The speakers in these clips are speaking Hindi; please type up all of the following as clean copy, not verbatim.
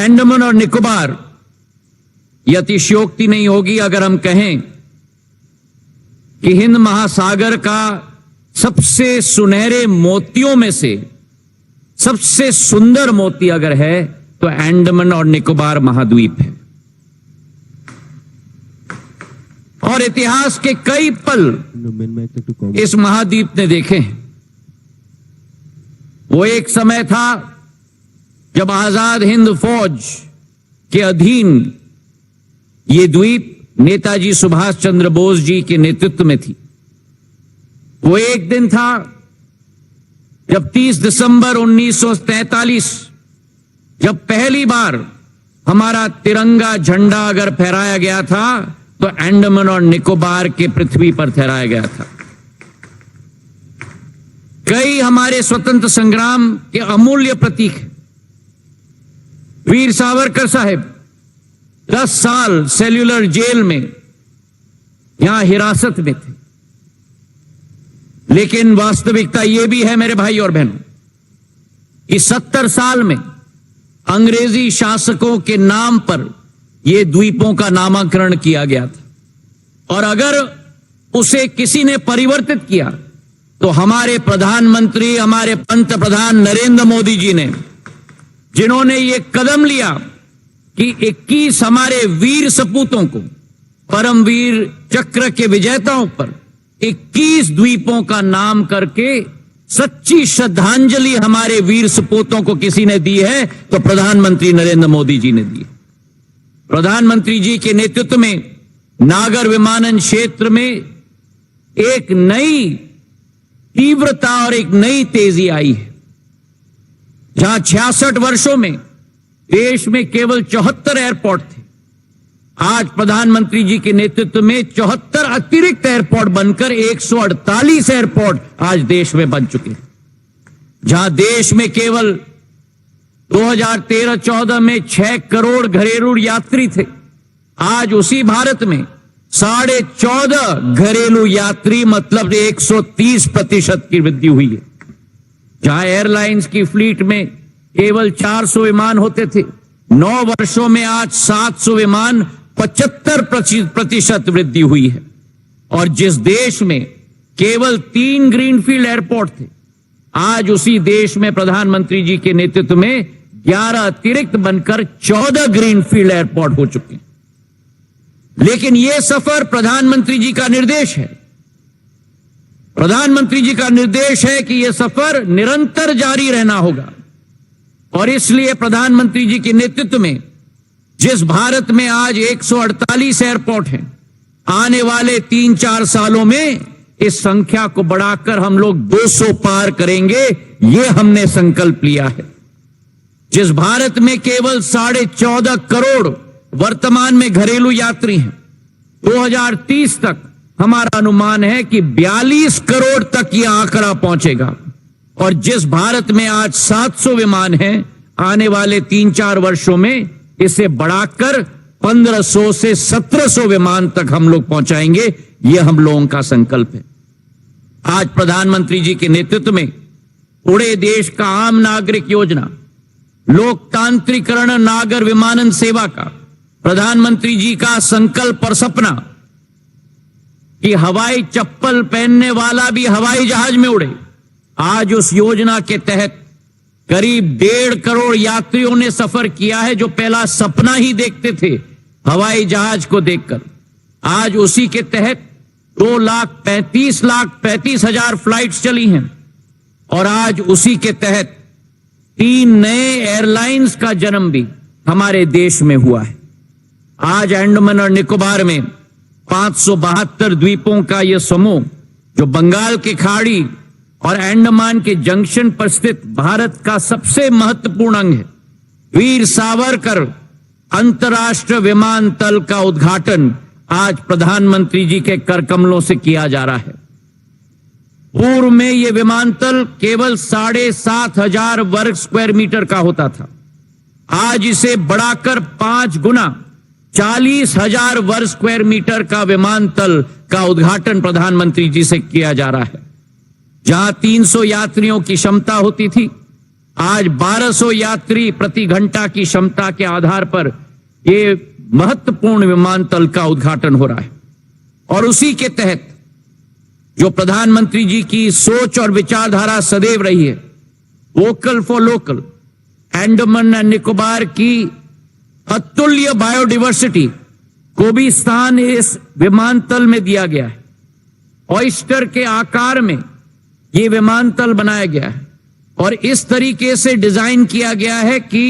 अंडमान और निकोबार, यह अतिशयोक्ति नहीं होगी अगर हम कहें कि हिंद महासागर का सबसे सुनहरे मोतियों में से सबसे सुंदर मोती अगर है तो अंडमान और निकोबार महाद्वीप है। और इतिहास के कई पल इस महाद्वीप ने देखे हैं। वो एक समय था जब आजाद हिंद फौज के अधीन ये द्वीप नेताजी सुभाष चंद्र बोस जी के नेतृत्व में थी। वो एक दिन था जब 30 दिसंबर 1943 जब पहली बार हमारा तिरंगा झंडा अगर फहराया गया था तो अंडमान और निकोबार के पृथ्वी पर फहराया गया था। कई हमारे स्वतंत्र संग्राम के अमूल्य प्रतीक हैं। वीर सावरकर साहब 10 साल सेल्यूलर जेल में यहां हिरासत में थे, लेकिन वास्तविकता यह भी है मेरे भाई और बहनों कि 70 साल में अंग्रेजी शासकों के नाम पर यह द्वीपों का नामकरण किया गया था। और अगर उसे किसी ने परिवर्तित किया तो हमारे प्रधानमंत्री, हमारे पंत प्रधान नरेंद्र मोदी जी ने, जिन्होंने यह कदम लिया कि 21 हमारे वीर सपूतों को, परमवीर चक्र के विजेताओं पर 21 द्वीपों का नाम करके सच्ची श्रद्धांजलि हमारे वीर सपूतों को किसी ने दी है तो प्रधानमंत्री नरेंद्र मोदी जी ने दी। प्रधानमंत्री जी के नेतृत्व में नागर विमानन क्षेत्र में एक नई तीव्रता और एक नई तेजी आई है। जहां 66 वर्षों में देश में केवल 74 एयरपोर्ट थे, आज प्रधानमंत्री जी के नेतृत्व में 74 अतिरिक्त एयरपोर्ट बनकर 148 एयरपोर्ट आज देश में बन चुके हैं। जहां देश में केवल 2013-14 में 6 करोड़ घरेलू यात्री थे, आज उसी भारत में 14.5 घरेलू यात्री, मतलब 130% की वृद्धि हुई है। जहां एयरलाइंस की फ्लीट में केवल 400 विमान होते थे, 9 वर्षों में आज 700 विमान, 75% वृद्धि हुई है। और जिस देश में केवल 3 ग्रीनफील्ड एयरपोर्ट थे, आज उसी देश में प्रधानमंत्री जी के नेतृत्व में 11 अतिरिक्त बनकर 14 ग्रीनफील्ड एयरपोर्ट हो चुके हैं। लेकिन यह सफर प्रधानमंत्री जी का निर्देश है। प्रधानमंत्री जी का निर्देश है कि यह सफर निरंतर जारी रहना होगा। और इसलिए प्रधानमंत्री जी के नेतृत्व में जिस भारत में आज 148 एयरपोर्ट हैं, आने वाले 3-4 सालों में इस संख्या को बढ़ाकर हम लोग 200 पार करेंगे, यह हमने संकल्प लिया है। जिस भारत में केवल 14.5 करोड़ वर्तमान में घरेलू यात्री हैं, 2030 तक हमारा अनुमान है कि 42 करोड़ तक यह आंकड़ा पहुंचेगा। और जिस भारत में आज 700 विमान हैं, आने वाले 3-4 वर्षों में इसे बढ़ाकर 1500 से 1700 विमान तक हम लोग पहुंचाएंगे। यह हम लोगों का संकल्प है। आज प्रधानमंत्री जी के नेतृत्व में पूरे देश का आम नागरिक योजना, लोकतांत्रिकरण नागर विमानन सेवा का प्रधानमंत्री जी का संकल्प और सपना कि हवाई चप्पल पहनने वाला भी हवाई जहाज में उड़े, आज उस योजना के तहत करीब 1.5 करोड़ यात्रियों ने सफर किया है, जो पहला सपना ही देखते थे हवाई जहाज को देखकर। आज उसी के तहत 2,35,35,000 फ्लाइट्स चली हैं। और आज उसी के तहत 3 नए एयरलाइंस का जन्म भी हमारे देश में हुआ है। आज अंडमान और निकोबार में 572 द्वीपों का यह समूह, जो बंगाल की खाड़ी और अंडमान के जंक्शन पर स्थित भारत का सबसे महत्वपूर्ण अंग है। वीर सावरकर अंतर्राष्ट्रीय विमानतल का उद्घाटन आज प्रधानमंत्री जी के कर कमलों से किया जा रहा है। पूर्व में यह विमानतल केवल 7,500 वर्ग स्क्वायर मीटर का होता था। आज इसे बढ़ाकर 5 गुना 40,000 वर्ग स्क्वायर मीटर का विमानतल का उद्घाटन प्रधानमंत्री जी से किया जा रहा है। जहां 300 यात्रियों की क्षमता होती थी, आज 1200 यात्री प्रति घंटा की क्षमता के आधार पर ये महत्वपूर्ण विमानतल का उद्घाटन हो रहा है। और उसी के तहत जो प्रधानमंत्री जी की सोच और विचारधारा सदैव रही है, vocal for local, Andaman and Nicobar की अतुल्य बायोडाइवर्सिटी को भी स्थान इस विमानतल में दिया गया है। ऑयस्टर के आकार में यह विमानतल बनाया गया है और इस तरीके से डिजाइन किया गया है कि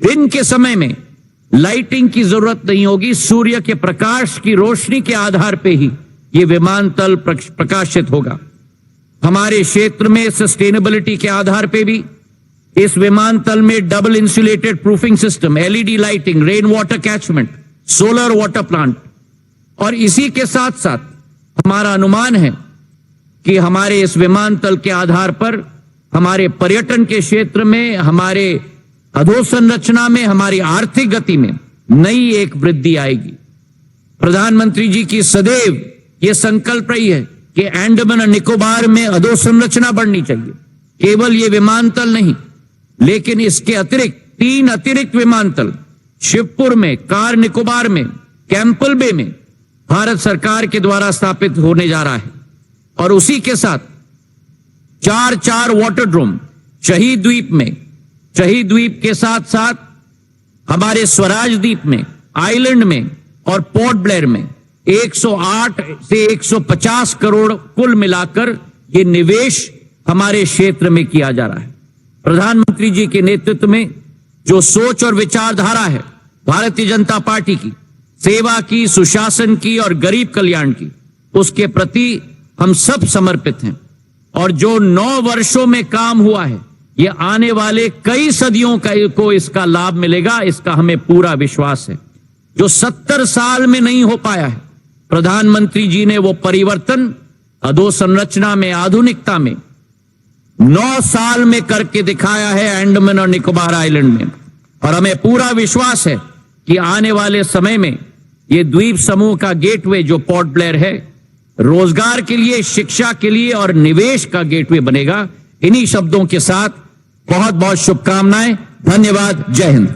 दिन के समय में लाइटिंग की जरूरत नहीं होगी। सूर्य के प्रकाश की रोशनी के आधार पे ही यह विमानतल प्रकाशित होगा। हमारे क्षेत्र में सस्टेनेबिलिटी के आधार पे भी इस विमानतल में double insulated proofing system, LED lighting, rain water catchment, solar water plant और इसी के साथ साथ हमारा अनुमान है कि हमारे इस विमानतल के आधार पर हमारे पर्यटन के क्षेत्र में, हमारे अधोसंरचना में, हमारी आर्थिक गति में नई एक वृद्धि आएगी। प्रधानमंत्री जी की सदैव यह संकल्प रही है कि अंडमान और निकोबार में अधोसंरचना बढ़नी चाहिए। केवल यह विमानतल नहीं, लेकिन इसके अतिरिक्त 3 अतिरिक्त विमानतल शिवपुर में, कार निकोबार में, कैंपल बे में भारत सरकार के द्वारा स्थापित होने जा रहा है। और उसी के साथ 4 वाटरड्रोम शहीद द्वीप में, शहीद द्वीप के साथ साथ हमारे स्वराज द्वीप में, आइलैंड में और पोर्ट ब्लेयर में 108 से 150 करोड़ कुल मिलाकर ये निवेश हमारे क्षेत्र में किया जा रहा है। प्रधानमंत्री जी के नेतृत्व में जो सोच और विचारधारा है भारतीय जनता पार्टी की, सेवा की, सुशासन की और गरीब कल्याण की, उसके प्रति हम सब समर्पित हैं। और जो 9 वर्षों में काम हुआ है, ये आने वाले कई सदियों को इसका लाभ मिलेगा, इसका हमें पूरा विश्वास है। जो 70 साल में नहीं हो पाया है, प्रधानमंत्री जी ने वो परिवर्तन अधोसंरचना में, आधुनिकता में 9 साल में करके दिखाया है अंडमान और निकोबार आइलैंड में। और हमें पूरा विश्वास है कि आने वाले समय में ये द्वीप समूह का गेटवे जो पोर्ट ब्लेयर है, रोजगार के लिए, शिक्षा के लिए और निवेश का गेटवे बनेगा। इन्हीं शब्दों के साथ बहुत बहुत शुभकामनाएं। धन्यवाद। जय हिंद।